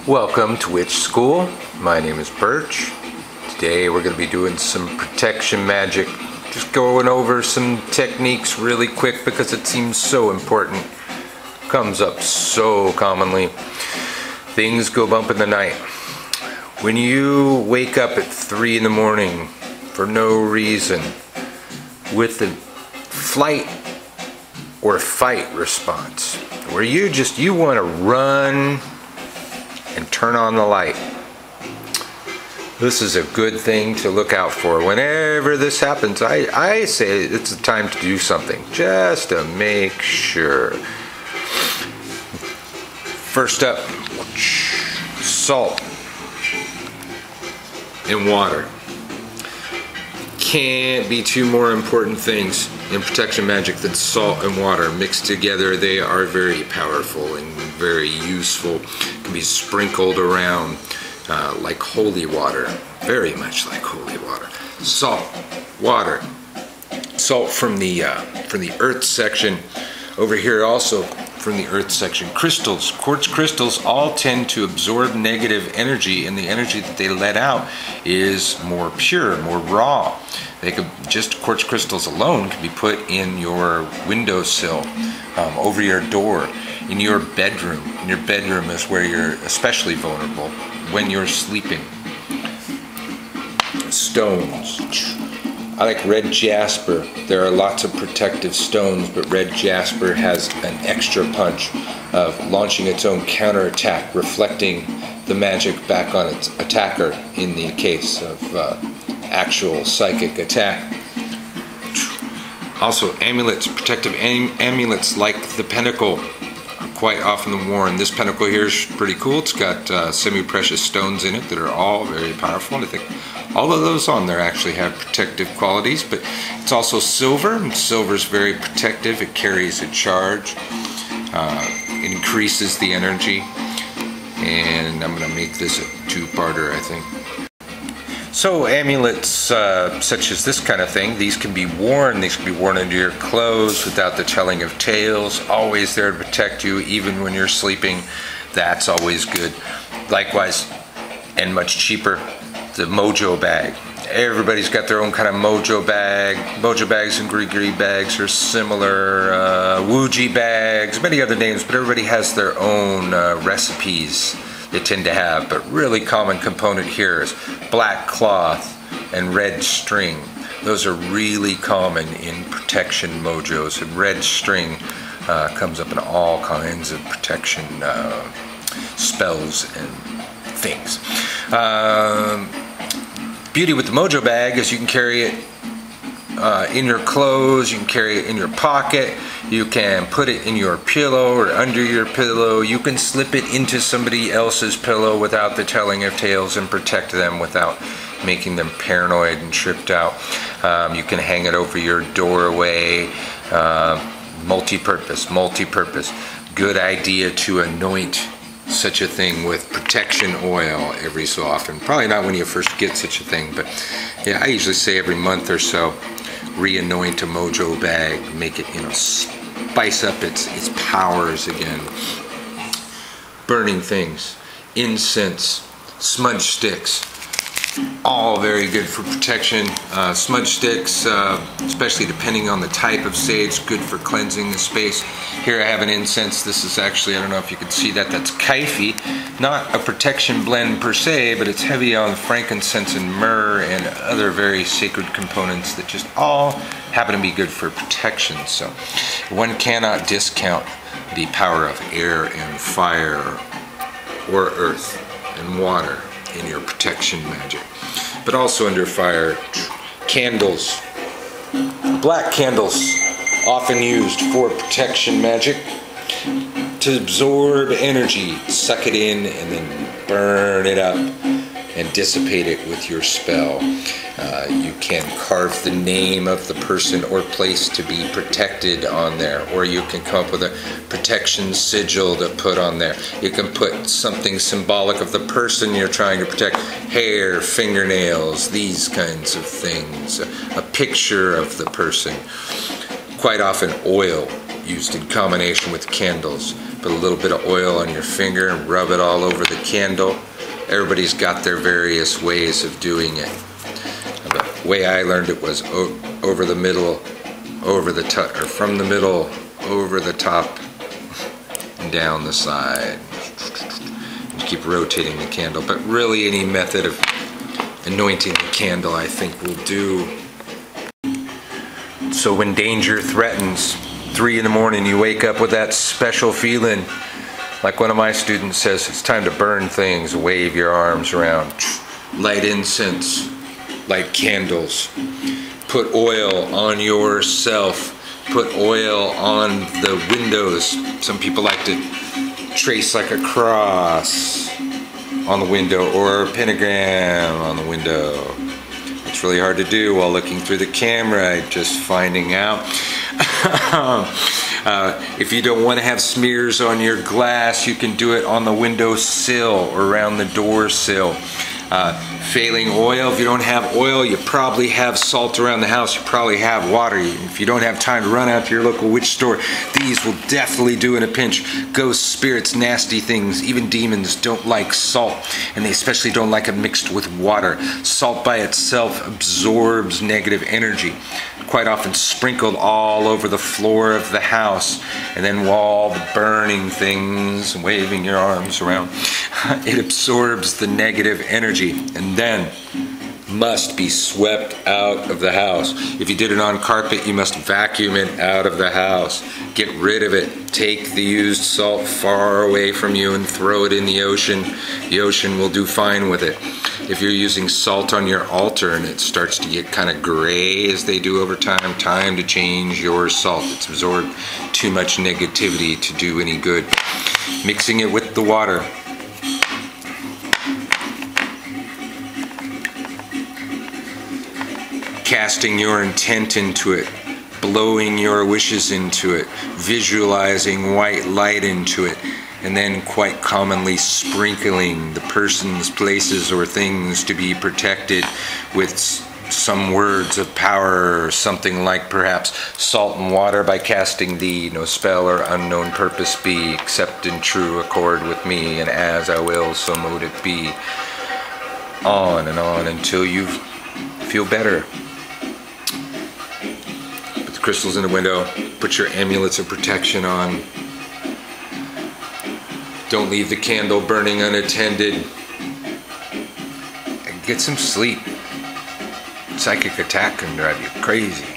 Welcome to Witch School. My name is Birch. Today we're going to be doing some protection magic. Just going over some techniques really quick because it seems so important. Comes up so commonly. Things go bump in the night. When you wake up at 3 in the morning for no reason with the flight or fight response, where you want to run and turn on the light. This is a good thing to look out for. Whenever this happens, I say it's a time to do something, just to make sure. First up, salt and water. Can't be two more important things in protection magic than salt and water. Mixed together, they are very powerful and very useful. Can be sprinkled around like holy water, very much like holy water. Salt, water, salt from the earth section. Over here also from the earth section, crystals, quartz crystals all tend to absorb negative energy, and the energy that they let out is more pure, more raw. They could just quartz crystals alone can be put in your windowsill, over your door, in your bedroom. In your bedroom is where you're especially vulnerable when you're sleeping. Stones. I like red jasper. There are lots of protective stones, but red jasper has an extra punch of launching its own counterattack, reflecting the magic back on its attacker in the case of actual psychic attack. Also, amulets, protective amulets like the pentacle are quite often worn. This pentacle here is pretty cool. It's got semi-precious stones in it that are all very powerful. I think all of those on there actually have protective qualities, but it's also silver, and silver is very protective. It carries a charge. It increases the energy, and I'm going to make this a two-parter, I think. So amulets such as this kind of thing, these can be worn. These can be worn under your clothes without the telling of tales. Always there to protect you, even when you're sleeping. That's always good. Likewise, and much cheaper, the mojo bag. Everybody's got their own kind of mojo bag. Mojo bags and gree bags are similar. Wuji bags, many other names, but everybody has their own recipes they tend to have. But really common component here is black cloth and red string. Those are really common in protection mojos, and red string comes up in all kinds of protection spells and things. Beauty with the mojo bag is you can carry it in your clothes, you can carry it in your pocket, you can put it in your pillow or under your pillow, you can slip it into somebody else's pillow without the telling of tales and protect them without making them paranoid and tripped out. You can hang it over your doorway. Multi-purpose. Good idea to anoint such a thing with protection oil every so often. Probably not when you first get such a thing, but yeah, I usually say every month or so, re-anoint a mojo bag, make it, spice up its powers again. Burning things, incense, smudge sticks, all very good for protection. Smudge sticks, especially depending on the type of sage, good for cleansing the space. Here I have an incense. This is actually, I don't know if you can see that, that's kaifi. Not a protection blend per se, but it's heavy on frankincense and myrrh and other very sacred components that just all happen to be good for protection. So one cannot discount the power of air and fire or earth and water in your protection magic. But also under fire, candles. Black candles, often used for protection magic to absorb energy, suck it in, and then burn it up and dissipate it with your spell. You can carve the name of the person or place to be protected on there, or you can come up with a protection sigil to put on there. You can put something symbolic of the person you're trying to protect, hair, fingernails, these kinds of things, a picture of the person. Quite often oil used in combination with candles. Put a little bit of oil on your finger and rub it all over the candle. Everybody's got their various ways of doing it. The way I learned it was over the middle, over the top, or from the middle, over the top, and down the side. And keep rotating the candle. But really any method of anointing the candle I think will do. So when danger threatens, 3 in the morning, you wake up with that special feeling. Like one of my students says, it's time to burn things. Wave your arms around. Light incense. Light candles. Put oil on yourself. Put oil on the windows. Some people like to trace like a cross on the window or a pentagram on the window. It's really hard to do while looking through the camera, just finding out. If you don't want to have smears on your glass, you can do it on the window sill or around the door sill. Failing oil, if you don't have oil, you probably have salt around the house, you probably have water. If you don't have time to run out to your local witch store, these will definitely do in a pinch. Ghosts, spirits, nasty things, even demons don't like salt, and they especially don't like it mixed with water. Salt by itself absorbs negative energy, quite often sprinkled all over the floor of the house, and then while the burning things, waving your arms around, it absorbs the negative energy and then must be swept out of the house. If you did it on carpet, you must vacuum it out of the house. Get rid of it. Take the used salt far away from you and throw it in the ocean. The ocean will do fine with it. If you're using salt on your altar and it starts to get kind of gray as they do over time, time to change your salt. It's absorbed too much negativity to do any good. Mixing it with the water. Casting your intent into it, blowing your wishes into it, visualizing white light into it, and then quite commonly sprinkling the persons, places, or things to be protected with some words of power, or something like perhaps salt and water by casting thee, no spell or unknown purpose be, except in true accord with me, and as I will, so mote it be. On and on until you feel better. Crystals in the window, put your amulets of protection on. Don't leave the candle burning unattended. And get some sleep. Psychic attack can drive you crazy.